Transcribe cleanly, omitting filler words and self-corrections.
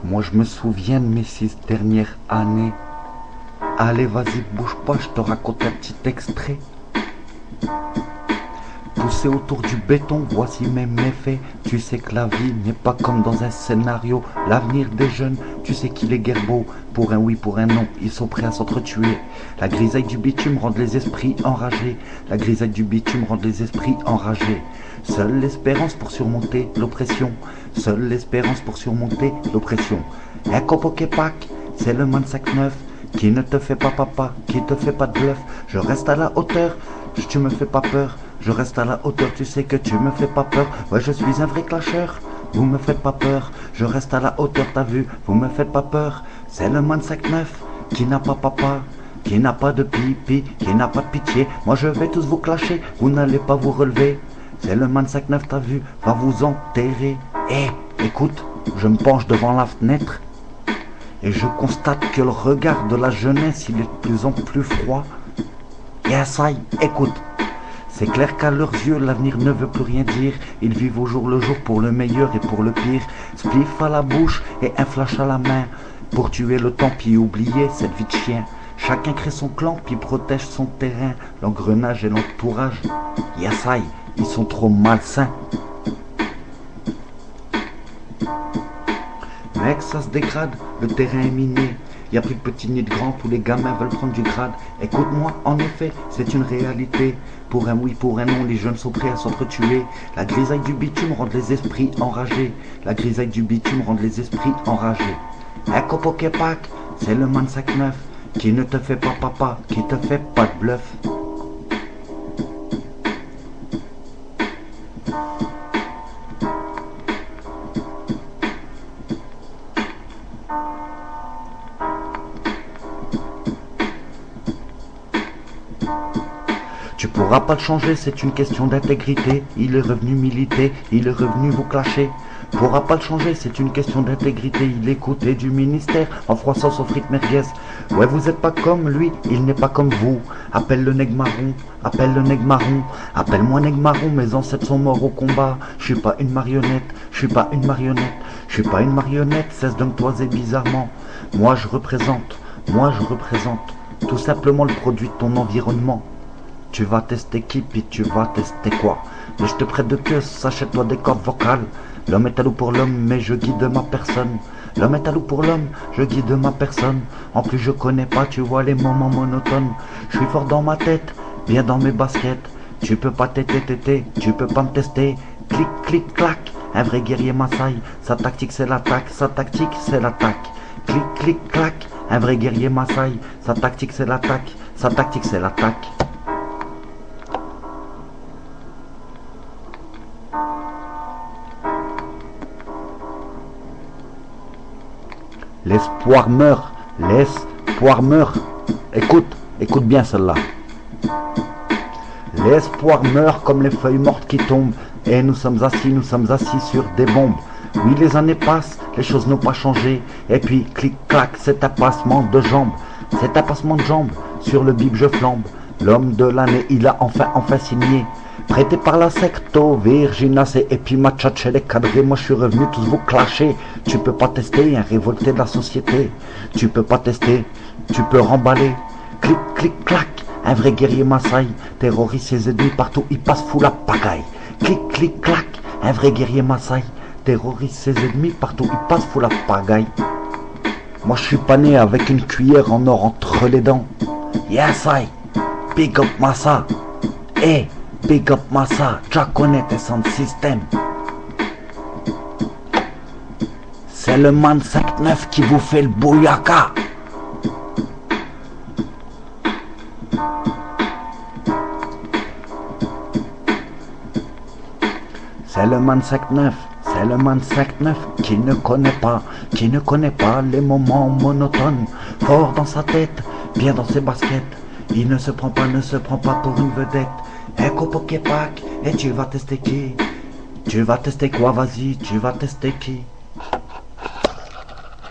Moi je me souviens de mes 6 dernières années. Allez vas-y bouge pas, je te raconte un petit extrait. Poussé autour du béton, voici mes méfaits. Tu sais que la vie n'est pas comme dans un scénario. L'avenir des jeunes, tu sais qu'il est guère beau. Pour un oui, pour un non, ils sont prêts à s'entretuer. La grisaille du bitume rend les esprits enragés. La grisaille du bitume rend les esprits enragés. Seule l'espérance pour surmonter l'oppression. Seule l'espérance pour surmonter l'oppression. Un copoquepac, c'est le man 5-9 qui ne te fait pas papa, qui te fait pas de bluff. Je reste à la hauteur, tu me fais pas peur. Je reste à la hauteur, tu sais que tu me fais pas peur. Ouais, je suis un vrai clasheur, vous me faites pas peur. Je reste à la hauteur, t'as vu, vous me faites pas peur. C'est le man 5-9 qui n'a pas papa, qui n'a pas de pipi, qui n'a pas de pitié. Moi je vais tous vous clasher, vous n'allez pas vous relever. C'est le man 5-9, t'as vu, va vous enterrer. Écoute, je me penche devant la fenêtre et je constate que le regard de la jeunesse, il est de plus en plus froid. Yes, écoute. C'est clair qu'à leurs yeux, l'avenir ne veut plus rien dire. Ils vivent au jour le jour pour le meilleur et pour le pire. Spliff à la bouche et un flash à la main. Pour tuer le temps puis oublier cette vie de chien. Chacun crée son clan puis protège son terrain. L'engrenage et l'entourage, yes, ils sont trop malsains. Mec, ça se dégrade, le terrain est miné. Y a plus de petits nids de grands, tous les gamins veulent prendre du grade. Écoute-moi, en effet, c'est une réalité. Pour un oui, pour un non, les jeunes sont prêts à s'entretuer. La grisaille du bitume rend les esprits enragés. La grisaille du bitume rend les esprits enragés. Un copoquepac, c'est le man 5-9 qui ne te fait pas papa, qui te fait pas de bluff. Tu pourras pas le changer, c'est une question d'intégrité. Il est revenu militer, il est revenu vous clasher. Pourra pas le changer, c'est une question d'intégrité. Il est côté du ministère, en froissant son frites merguez. Ouais, vous êtes pas comme lui, il n'est pas comme vous. Appelle le nègre marron, appelle le nègre marron. Appelle-moi nègre marron, mes ancêtres sont morts au combat. Je suis pas une marionnette, je suis pas une marionnette. Je suis pas une marionnette, cesse de me toiser bizarrement. Moi je représente tout simplement le produit de ton environnement. Tu vas tester qui, puis tu vas tester quoi? Mais je te prête de pièces, sachète-toi des cordes vocales. L'homme est à loup pour l'homme, mais je guide ma personne. L'homme est à loup pour l'homme, je guide ma personne. En plus je connais pas, tu vois les moments monotones. Je suis fort dans ma tête, bien dans mes baskets. Tu peux pas t'éter, tu peux pas me tester. Clic, clic, clac, un vrai guerrier Maasai. Sa tactique c'est l'attaque, sa tactique c'est l'attaque. Clic, clic, clac, un vrai guerrier Maasai. Sa tactique c'est l'attaque, sa tactique c'est l'attaque. L'espoir meurt, l'espoir meurt. Écoute bien celle-là. L'espoir meurt comme les feuilles mortes qui tombent. Et nous sommes assis sur des bombes. Oui, les années passent, les choses n'ont pas changé. Et puis, clic-clac, cet apassement de jambes. Cet apassement de jambes, sur le bib je flambe. L'homme de l'année, il a enfin signé. Prêté par la secto, Virginas et puis Machache les cadrés, moi je suis revenu tous vous clasher. Tu peux pas tester un révolté de la société. Tu peux pas tester, tu peux remballer. Clic, clic, clac, un vrai guerrier Maasai. Terrorise ses ennemis partout, il passe fou la pagaille. Clic, clic, clac, un vrai guerrier Maasai. Terrorise ses ennemis partout, il passe fou la pagaille. Moi je suis pas né avec une cuillère en or entre les dents. Yes I, big up Massa. Big up Massa, tu connais tes sound system. C'est le man 5-9 qui vous fait le bouyaka. C'est le man 5-9, c'est le man 5-9 qui ne connaît pas les moments monotones. Fort dans sa tête, bien dans ses baskets. Il ne se prend pas pour une vedette. Un copoquepac, et tu vas tester qui? Tu vas tester quoi, vas-y, tu vas tester qui?